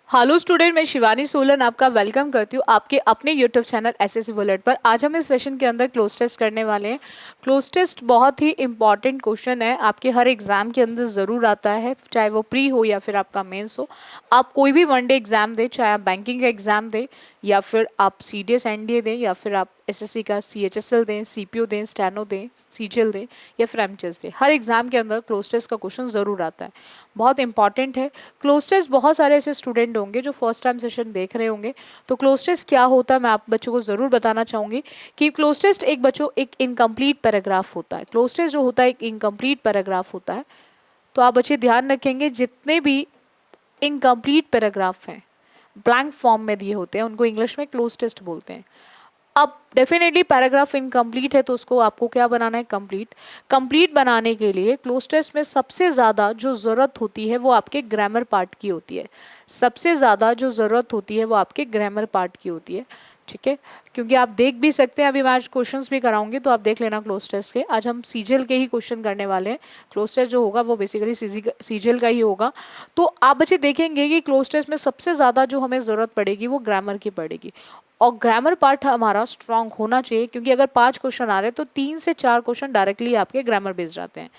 Hello student, मैं शिवानी सोलन आपका welcome करती हूँ आपके अपने यूट्यूब चैनल एसएससी बुलेट पर। आज हम इस सेशन के अंदर क्लोज टेस्ट करने वाले हैं। क्लोज टेस्ट बहुत ही इंपॉर्टेंट क्वेश्चन है, आपके हर एग्जाम के अंदर ज़रूर आता है, चाहे वो प्री हो या फिर आपका मेंस हो। आप कोई भी वनडे एग्जाम दें, चाहे आप बैंकिंग का एग्जाम दें या फिर आप सीडीएस एनडीए दें या फिर आप एसएससी का सीएचएसएल दें, सीपीओ दें, स्टैनो दें, सीजीएल दें या फिर एमटीएस दें, हर एग्जाम के अंदर क्लोज टेस्ट का क्वेश्चन ज़रूर आता है। बहुत इंपॉर्टेंट है क्लोज टेस्ट। बहुत सारे ऐसे स्टूडेंट होंगे जो फर्स्ट टाइम सेशन देख रहे होंगे, तो क्लोज टेस्ट क्या होता है मैं आप बच्चों को ज़रूर बताना चाहूँगी कि क्लोज टेस्ट एक बच्चों एक इनकम्प्लीट पैराग्राफ होता है। क्लोज टेस्ट जो होता है एक इनकम्प्लीट पैराग्राफ होता है। तो आप बच्चे ध्यान रखेंगे, जितने भी इनकम्प्लीट पैराग्राफ हैं, ब्लैंक फॉर्म में दिए होते हैं, उनको इंग्लिश में क्लोज टेस्ट बोलते हैं। अब डेफिनेटली पैराग्राफ इनकम्प्लीट है तो उसको आपको क्या बनाना है, कंप्लीट। कंप्लीट बनाने के लिए क्लोज टेस्ट में सबसे ज़्यादा जो ज़रूरत होती है वो आपके ग्रामर पार्ट की होती है। सबसे ज़्यादा जो ज़रूरत होती है वो आपके ग्रामर पार्ट की होती है, ठीक है। क्योंकि आप देख भी सकते हैं, अभी मैं आज क्वेश्चंस भी कराऊंगी तो आप देख लेना क्लोज टेस्ट के। आज हम सीजीएल के ही क्वेश्चन करने वाले हैं। क्लोज टेस्ट जो होगा वो बेसिकली सीजीएल का ही होगा। तो आप बच्चे देखेंगे कि क्लोज टेस्ट में सबसे ज़्यादा जो हमें ज़रूरत पड़ेगी वो ग्रामर की पड़ेगी, और ग्रामर पार्ट हमारा स्ट्रांग होना चाहिए। क्योंकि अगर 5 क्वेश्चन आ रहे हैं तो 3 से 4 क्वेश्चन डायरेक्टली आपके ग्रामर बेस्ड आते हैं।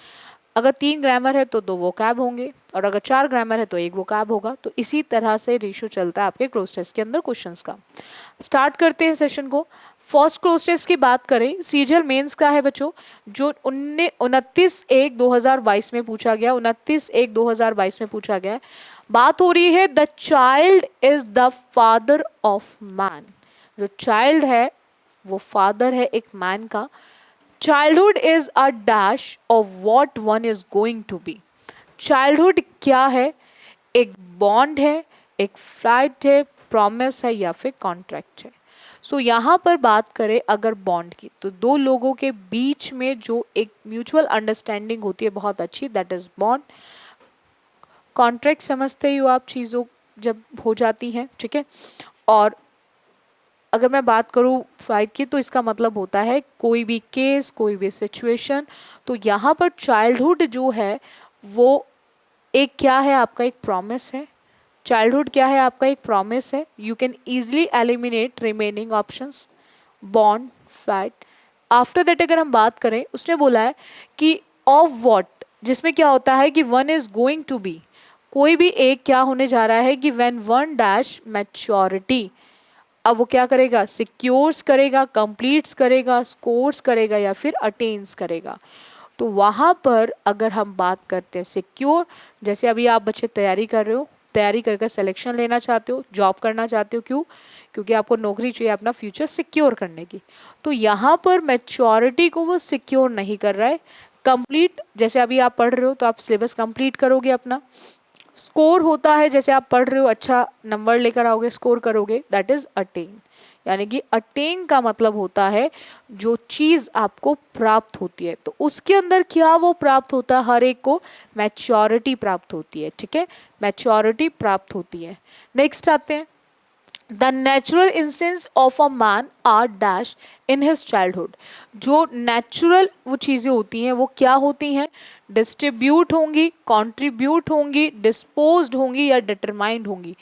अगर 3 ग्रामर है तो 2 वोकैब होंगे, और अगर 4 ग्रामर है तो 1 वोकैब होगा। तो इसी तरह से रेशियो चलता है आपके क्लोज टेस्ट के अंदर क्वेश्चंस का। स्टार्ट करते हैं सेशन को। फर्स्ट क्लोज टेस्ट की बात करें, सीजीएल मेंस का है बच्चों, जो 29/1/2022 में पूछा गया। 29/1/2022 में पूछा गया। बात हो रही है the child is the father of man. जो चाइल्ड है वो फादर है एक मैन का। Childhood is a dash of what one is going to be. Childhood क्या है? एक बॉन्ड है, एक फ्लाइट है, प्रॉमिस है या फिर कॉन्ट्रैक्ट है। सो यहाँ पर बात करें अगर बॉन्ड की, तो दो लोगों के बीच में जो एक म्यूचुअल अंडरस्टैंडिंग होती है बहुत अच्छी, दैट इज बॉन्ड। कॉन्ट्रैक्ट समझते ही हो आप, चीज़ों जब हो जाती हैं, ठीक है। और अगर मैं बात करूँ फ्लाइट की तो इसका मतलब होता है कोई भी केस, कोई भी सिचुएशन। तो यहाँ पर चाइल्डहुड जो है वो एक क्या है, आपका एक प्रॉमिस है। चाइल्डहुड क्या है, आपका एक प्रॉमिस है। You can easily eliminate remaining options, bond, flight. After that अगर हम बात करें, उसने बोला है कि ऑफ वॉट, जिसमें क्या होता है कि one is going to be, कोई भी एक क्या होने जा रहा है कि व्हेन वन डैश मैच्योरिटी। अब वो क्या करेगा, सिक्योर्स करेगा, कंप्लीट्स करेगा, स्कोर्स करेगा या फिर अटेन्स करेगा। तो वहाँ पर अगर हम बात करते हैं सिक्योर, जैसे अभी आप बच्चे तैयारी कर रहे हो, तैयारी करके सिलेक्शन लेना चाहते हो, जॉब करना चाहते हो, क्यों? क्योंकि आपको नौकरी चाहिए अपना फ्यूचर सिक्योर करने की। तो यहाँ पर मैच्योरिटी को वो सिक्योर नहीं कर रहा है। कंप्लीट, जैसे अभी आप पढ़ रहे हो तो आप सिलेबस कंप्लीट करोगे अपना। स्कोर होता है जैसे आप पढ़ रहे हो, अच्छा नंबर लेकर आओगे, स्कोर करोगे, दैट इज अटेन। यानी कि अटेन का मतलब होता है जो चीज आपको प्राप्त होती है। तो उसके अंदर क्या वो प्राप्त होता है, हर एक को मैच्योरिटी प्राप्त होती है, ठीक है, मैच्योरिटी प्राप्त होती है। नेक्स्ट आते हैं, the natural instance of a man are dash in his childhood. जो नेचुरल वो चीज़ें होती हैं वो क्या होती हैं, डिस्ट्रीब्यूट होंगी, कॉन्ट्रीब्यूट होंगी, डिस्पोज्ड होंगी या डिटरमाइंड होंगी।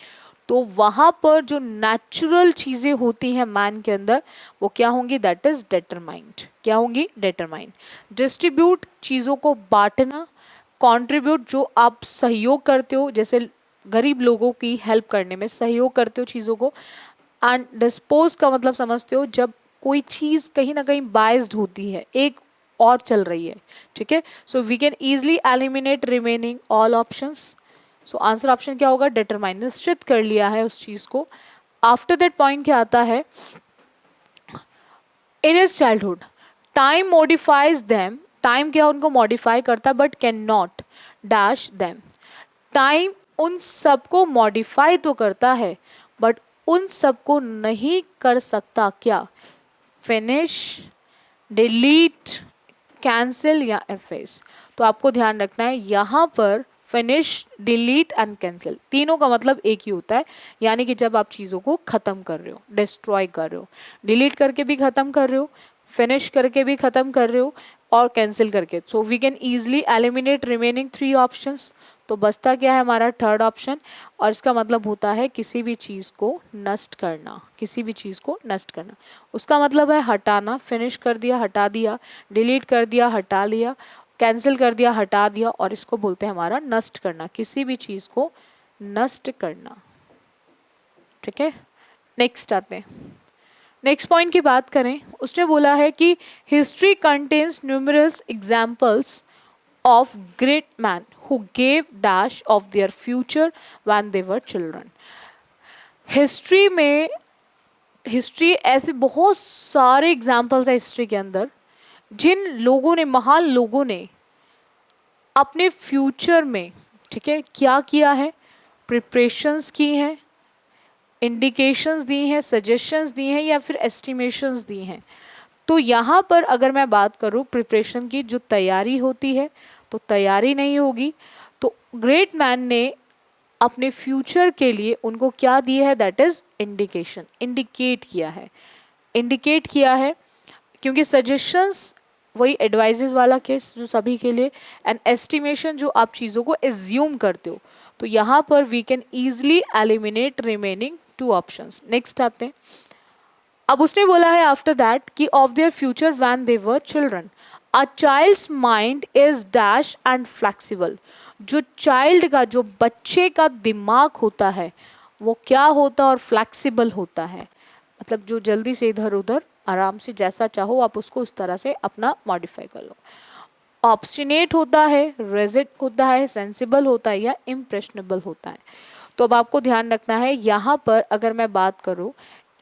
तो वहाँ पर जो नेचुरल चीज़ें होती हैं मैन के अंदर वो क्या होंगी, दैट इज डिटरमाइंड। क्या होंगी, डिटरमाइंड। डिस्ट्रीब्यूट, चीज़ों को बांटना। कंट्रीब्यूट, जो आप सहयोग करते हो, जैसे गरीब लोगों की हेल्प करने में सहयोग करते हो चीज़ों को। एंड डिस्पोज का मतलब समझते हो, जब कोई चीज़ कहीं ना कहीं बाइज्ड होती है, एक और चल रही है, ठीक है। So we can easily eliminate remaining all options. So answer option क्या होगा, डिटरमाइन, निश्चित कर लिया है उस चीज़ को। आफ्टर दैट पॉइंट क्या आता है, इन his childhood time modifies them. Time क्या उनको मॉडिफाई करता है but can not dash them. Time उन सबको मॉडिफाई तो करता है बट उन सबको नहीं कर सकता, क्या, फिनिश, डिलीट, कैंसिल या एफेस। तो आपको ध्यान रखना है यहाँ पर फिनिश, डिलीट एंड कैंसिल तीनों का मतलब एक ही होता है। यानी कि जब आप चीज़ों को ख़त्म कर रहे हो, डिस्ट्रॉय कर रहे हो, डिलीट करके भी ख़त्म कर रहे हो, फिनिश करके भी ख़त्म कर रहे हो और कैंसिल करके। So we can easily eliminate remaining 3 options. तो बचता क्या है हमारा थर्ड ऑप्शन, और इसका मतलब होता है किसी भी चीज़ को नष्ट करना, किसी भी चीज़ को नष्ट करना। उसका मतलब है हटाना, फिनिश कर दिया, हटा दिया, डिलीट कर दिया, हटा लिया, कैंसिल कर दिया, हटा दिया, और इसको बोलते हैं हमारा नष्ट करना, किसी भी चीज़ को नष्ट करना। ठीक है, नेक्स्ट आते हैं। नेक्स्ट पॉइंट की बात करें, उसने बोला है कि history contains numerous examples of great men who gave dash of their future when they were children। History में, हिस्ट्री ऐसे बहुत सारे एग्जाम्पल्स है हिस्ट्री के अंदर, जिन लोगों ने, महान लोगों ने अपने फ्यूचर में, ठीक है, क्या किया है, प्रिपरेशंस की हैं, इंडिकेशंस दी हैं, सजेशंस दी हैं, या फिर एस्टिमेशंस दी हैं। तो यहाँ पर अगर मैं बात करूँ प्रिपरेशन की, जो तैयारी होती है, तो तैयारी नहीं होगी। तो ग्रेट मैन ने अपने फ्यूचर के लिए उनको क्या दिया है, दैट इज इंडिकेशन, इंडिकेट किया है, इंडिकेट किया है। क्योंकि सजेशंस वही एडवाइजेस वाला केस जो सभी के लिए, एंड एस्टिमेशन जो आप चीज़ों को एज्यूम करते हो। तो यहाँ पर we can easily eliminate remaining two options. Next आते हैं। अब उसने बोला है आफ्टर दैट कि of their future when they were children, a child's mind is dash and flexible. जो चाइल्ड का, जो बच्चे का दिमाग होता है वो क्या होता है, और फ्लेक्सिबल होता है, मतलब जो जल्दी से इधर उधर आराम से जैसा चाहो आप उसको उस तरह से अपना मॉडिफाई कर लो। ऑब्स्टिनेट होता है, रेजिड होता है, सेंसिबल होता है, या इम्प्रेशनेबल होता है। तो अब आपको ध्यान रखना है यहाँ पर, अगर मैं बात करूँ,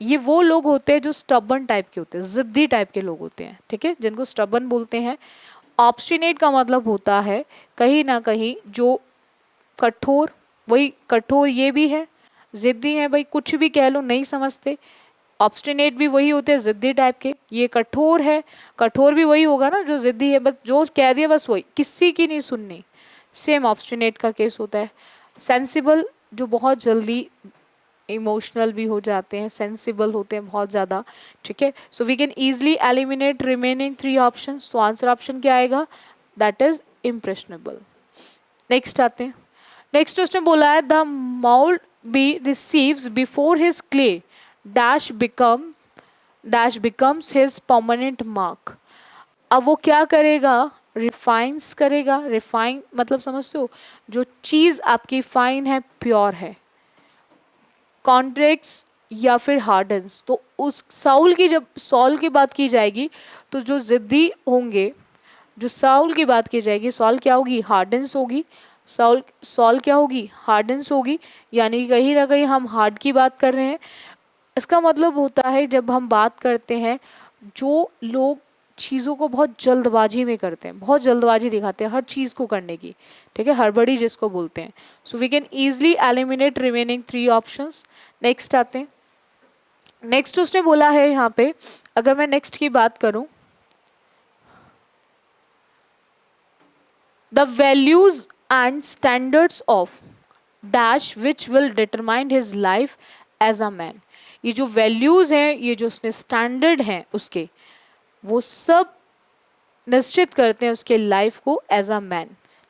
ये वो लोग होते हैं जो स्टबन टाइप के होते हैं, जिद्दी टाइप के लोग होते हैं, ठीक है, जिनको स्टबन बोलते हैं। ऑब्स्टिनेट का मतलब होता है कहीं ना कहीं जो कठोर, वही कठोर ये भी है, जिद्दी है, भाई कुछ भी कह लो नहीं समझते। ऑब्स्टिनेट भी वही होते हैं जिद्दी टाइप के, ये कठोर है, कठोर भी वही होगा ना जो जिद्दी है, बस जो कह दिया बस वही, किसी की नहीं सुननी, सेम ऑब्स्टिनेट का केस होता है। सेंसिबल जो बहुत जल्दी इमोशनल भी हो जाते हैं, सेंसिबल होते हैं बहुत ज़्यादा, ठीक है। So we can easily eliminate remaining three option. तो आंसर ऑप्शन क्या आएगा, दैट इज इम्प्रेशनेबल। नेक्स्ट आते हैं। नेक्स्ट उसने बोला है the mould be receives before his clay dash becomes his permanent mark. अब वो क्या करेगा, रिफाइंस करेगा। रिफाइन मतलब समझते हो, जो चीज़ आपकी फाइन है, प्योर है, कॉन्ट्रैक्ट्स या फिर हार्डन्स। तो उस साउल की, जब सॉल की बात की जाएगी तो जो जिद्दी होंगे, जो साउल की बात की जाएगी, सॉल क्या होगी, हार्डन्स होगी। सॉल क्या होगी, हार्डन्स होगी। यानी कहीं ना कहीं हम हार्ड की बात कर रहे हैं। इसका मतलब होता है जब हम बात करते हैं, जो लोग चीज़ों को बहुत जल्दबाजी में करते हैं, बहुत जल्दबाजी दिखाते हैं हर चीज़ को करने की, ठीक है, हड़बड़ी जिसको बोलते हैं। So we can easily eliminate remaining three options. Next आते हैं। नेक्स्ट उसने बोला है यहाँ पे, अगर मैं नेक्स्ट की बात करूं, the values and standards of dash which will determine his life as a man. ये जो वैल्यूज हैं, ये जो उसने स्टैंडर्ड हैं उसके, वो सब निश्चित करते हैं उसके लाइफ को एज अ मैन,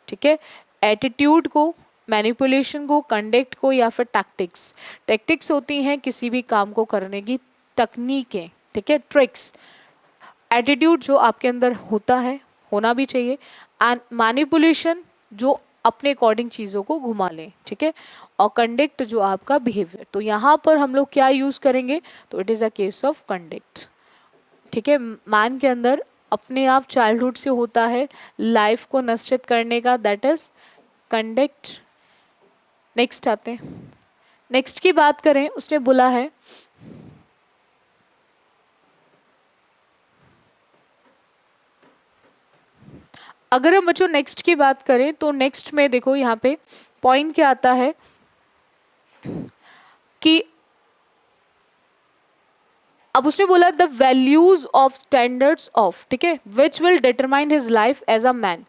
ठीक है। एटीट्यूड को, मैनिपुलेशन को, कंडक्ट को, या फिर टैक्टिक्स। टैक्टिक्स होती हैं किसी भी काम को करने की तकनीकें, ठीक है, ट्रिक्स। एटीट्यूड जो आपके अंदर होता है, होना भी चाहिए, एंड मैनिपुलेशन जो अपने अकॉर्डिंग चीज़ों को घुमा लें, ठीक है, और कंडक्ट जो आपका बिहेवियर। तो यहाँ पर हम लोग क्या यूज़ करेंगे, तो it is a case of conduct, ठीक है। मैन के अंदर अपने आप चाइल्डहुड से होता है लाइफ को निश्चित करने का, दैट इज कंडक्ट। नेक्स्ट आते हैं। नेक्स्ट की बात करें, उसने बोला है अगर हम बच्चों नेक्स्ट की बात करें, तो नेक्स्ट में देखो यहाँ पे पॉइंट क्या आता है कि अब उसने बोला the values of standards of, ठीक है, which will determine his life as a man.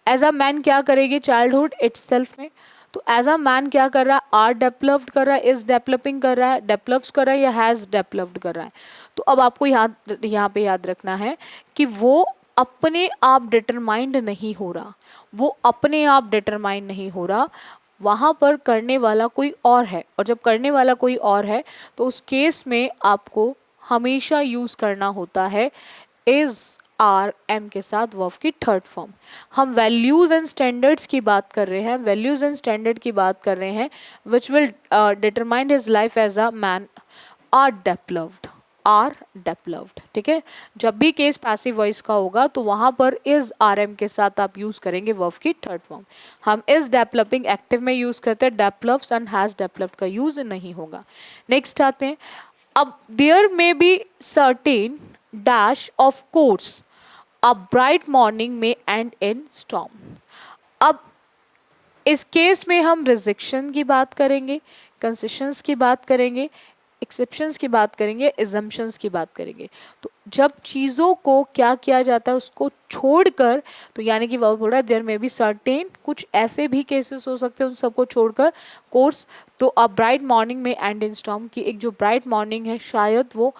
As a man क्या करेगी चाइल्डहुड इट्सेल्फ में। तो एज अ मैन क्या कर रहा है, आर डेवलप्ड कर रहा है, इज डेवलपिंग कर रहा है, डेवलप्स कर रहा है, या हैज डेवलप्ड कर रहा है। तो अब आपको यहाँ पे याद रखना है कि वो अपने आप डिटरमाइंड नहीं हो रहा, वो अपने आप डिटरमाइंड नहीं हो रहा, वहां पर करने वाला कोई और है। और जब करने वाला कोई और है तो उस केस में आपको हमेशा यूज करना होता है इज आर एम के साथ वर्ब की थर्ड फॉर्म। हम वैल्यूज एंड स्टैंडर्ड्स की बात कर रहे हैं, वैल्यूज एंड स्टैंडर्ड की बात कर रहे हैं, which will determine his life as a man are developed, are developed. ठीक है, जब भी केस पैसिव वॉइस का होगा तो वहां पर इज आर एम के साथ आप यूज करेंगे वर्ब की थर्ड फॉर्म। हम इज डेवलपिंग एक्टिव में यूज करते हैं, डेवलप्स एंड हैज डेवलप्ड का यूज नहीं होगा। नेक्स्ट आते हैं, अब there may be certain dash of course a bright morning में एंड इन स्टॉर्म। अब इस केस में हम रिजेक्शन की बात करेंगे, कंसेशंस की बात करेंगे, एक्सेप्शंस की बात करेंगे, एजम्पशंस की बात करेंगे। तो जब चीज़ों को क्या किया जाता है उसको छोड़कर, तो यानी कि वह बोल रहा है देयर में बी सर्टेन, कुछ ऐसे भी केसेस हो सकते हैं उन सबको छोड़कर कोर्स। तो अ ब्राइट मॉर्निंग में एंड इन स्टॉर्म की एक जो ब्राइट मॉर्निंग है शायद वो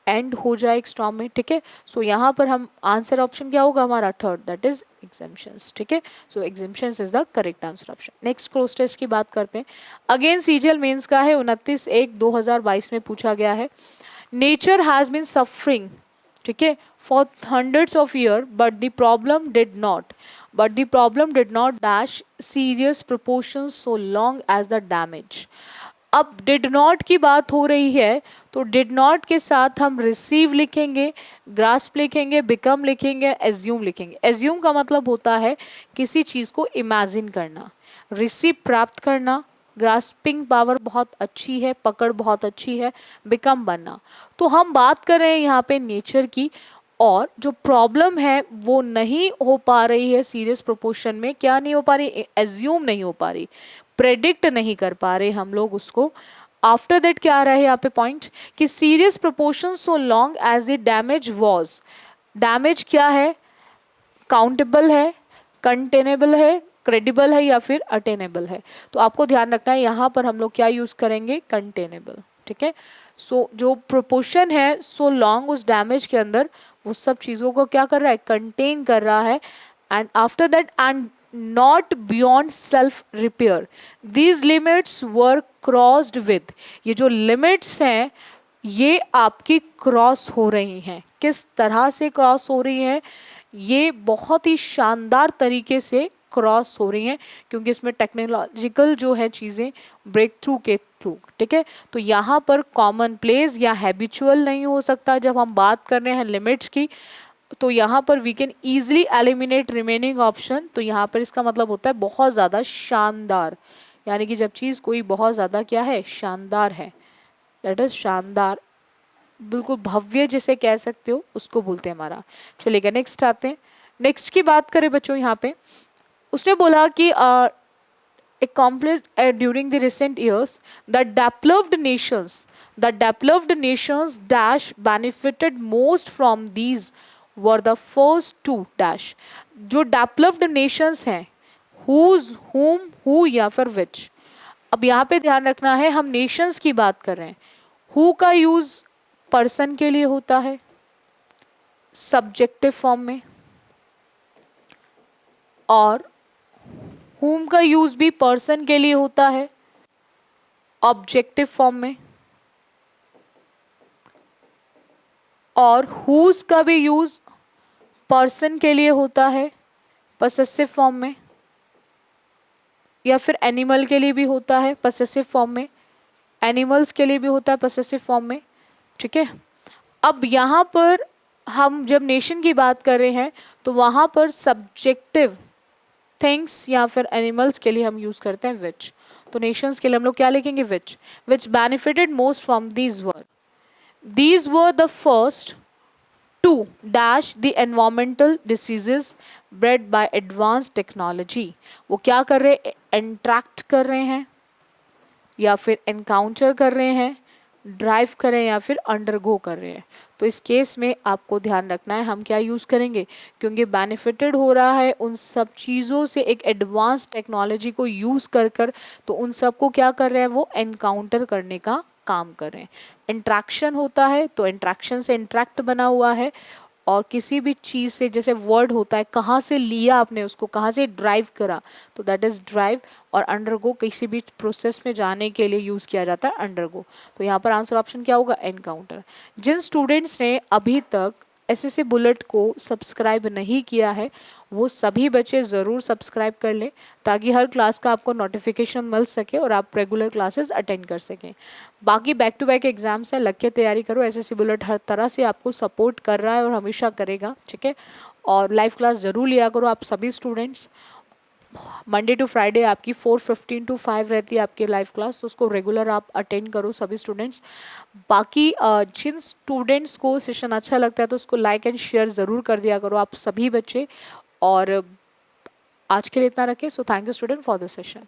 एंड हो जाए एक स्टॉर्म में। ठीक है, सो यहाँ पर हम आंसर ऑप्शन क्या होगा हमारा थर्ड, दैट इज एग्जेम्पशंस। ठीक है, so exemptions is the correct answer option. Next cross test की बात करते हैं। अगेन सीजीएल मेंस का है, 29/1/2022 में पूछा गया है। नेचर हैज बीन सफरिंग, ठीक है, for hundreds of year but the problem did not dash serious proportion so long as the damage. अब डिड नॉट की बात हो रही है तो डिड नॉट के साथ हम रिसीव लिखेंगे, ग्रास्प लिखेंगे, बिकम लिखेंगे, एज्यूम लिखेंगे। एज्यूम का मतलब होता है किसी चीज को इमेजिन करना, रिसीव प्राप्त करना, ग्रास्पिंग पावर बहुत अच्छी है, पकड़ बहुत अच्छी है, बिकम बनना। तो हम बात कर रहे हैं यहाँ पे नेचर की, और जो प्रॉब्लम है वो नहीं हो पा रही है सीरियस प्रोपोर्शन में। क्या नहीं हो पा रही? एज्यूम नहीं हो पा रही, प्रेडिक्ट नहीं कर पा रहे हम लोग उसको। आफ्टर दैट क्या आ रहा है यहाँ पे पॉइंट कि serious proportion so long as the damage was. Damage क्या है? काउंटेबल है, कंटेनेबल है, क्रेडिबल है या फिर अटेनेबल है। तो आपको ध्यान रखना है यहाँ पर हम लोग क्या यूज करेंगे, कंटेनेबल। ठीक है, सो जो प्रोपोर्शन है सो लॉन्ग उस डैमेज के अंदर वो सब चीजों को क्या कर रहा है, कंटेन कर रहा है। And after that and not beyond self repair, these limits were crossed with. ये जो लिमिट्स हैं ये आपकी क्रॉस हो रही हैं। किस तरह से क्रॉस हो रही हैं? ये बहुत ही शानदार तरीके से क्रॉस हो रही हैं, क्योंकि इसमें टेक्नोलॉजिकल जो है चीज़ें ब्रेक थ्रू के थ्रू। ठीक है, तो यहाँ पर कॉमन प्लेस या हैबिचुअल नहीं हो सकता जब हम बात कर रहे हैं लिमिट्स की। तो यहाँ पर we can easily eliminate remaining option. तो यहाँ पर इसका मतलब होता है बहुत ज़्यादा शानदार, यानी कि जब चीज़ कोई बहुत ज़्यादा क्या है, शानदार है, दैट इज शानदार, बिल्कुल भव्य जिसे कह सकते हो उसको बोलते हैं हमारा। चलिएगा नेक्स्ट आते हैं। नेक्स्ट की बात करें बच्चों, यहाँ पे उसने बोला कि accomplished during the recent years the developed nations dash benefited most from these were the first two dash। जो developed nations हैं whose, whom, who या फिर which। अब यहाँ पे ध्यान रखना है हम nations की बात कर रहे हैं। who का यूज पर्सन के लिए होता है सब्जेक्टिव फॉर्म में, और whom का यूज भी पर्सन के लिए होता है ऑब्जेक्टिव फॉर्म में, और whose का भी यूज पर्सन के लिए होता है पसेसिव फॉर्म में, या फिर एनिमल के लिए भी होता है पसेसिव फॉर्म में, एनिमल्स के लिए भी होता है पसेसिव फॉर्म में। ठीक है, अब यहाँ पर हम जब नेशन की बात कर रहे हैं तो वहाँ पर सब्जेक्टिव थिंग्स या फिर एनिमल्स के लिए हम यूज करते हैं विच। तो नेशंस के लिए हम लोग क्या लिखेंगे, which benefited most from these were the first two dash the environmental diseases bred by advance technology. वो क्या कर रहे हैं, इंट्रैक्ट कर रहे हैं या फिर एनकाउंटर कर रहे हैं, ड्राइव कर रहे हैं या फिर अंडरगो कर रहे हैं। तो इस केस में आपको ध्यान रखना है हम क्या यूज़ करेंगे, क्योंकि बेनिफिटेड हो रहा है उन सब चीज़ों से एक एडवांस टेक्नोलॉजी को यूज़ कर कर, तो उन सब को क्या कर रहे हैं, वो एनकाउंटर करने का काम कर रहे हैं। इंट्रैक्शन होता है तो इंट्रैक्शन से इंट्रैक्ट बना हुआ है, और किसी भी चीज़ से, जैसे वर्ड होता है, कहाँ से लिया आपने उसको, कहाँ से ड्राइव करा, तो दैट इज ड्राइव। और अंडरगो किसी भी प्रोसेस में जाने के लिए यूज़ किया जाता है अंडरगो। तो यहाँ पर आंसर ऑप्शन क्या होगा, एनकाउंटर। जिन स्टूडेंट्स ने अभी तक एसएससी बुलेट को सब्सक्राइब नहीं किया है वो सभी बच्चे ज़रूर सब्सक्राइब कर लें, ताकि हर क्लास का आपको नोटिफिकेशन मिल सके और आप रेगुलर क्लासेस अटेंड कर सकें। बाकी बैक टू बैक एग्जाम्स है, लग के तैयारी करो। एसएससी बुलेट हर तरह से आपको सपोर्ट कर रहा है और हमेशा करेगा, ठीक है। और लाइव क्लास ज़रूर लिया करो आप सभी स्टूडेंट्स। मंडे टू फ्राइडे आपकी 4:15 to 5 रहती है आपकी लाइव क्लास, तो उसको रेगुलर आप अटेंड करो सभी स्टूडेंट्स। बाकी जिन स्टूडेंट्स को सेशन अच्छा लगता है तो उसको लाइक एंड शेयर ज़रूर कर दिया करो आप सभी बच्चे। और आज के लिए इतना रखें। So thank you student for this session.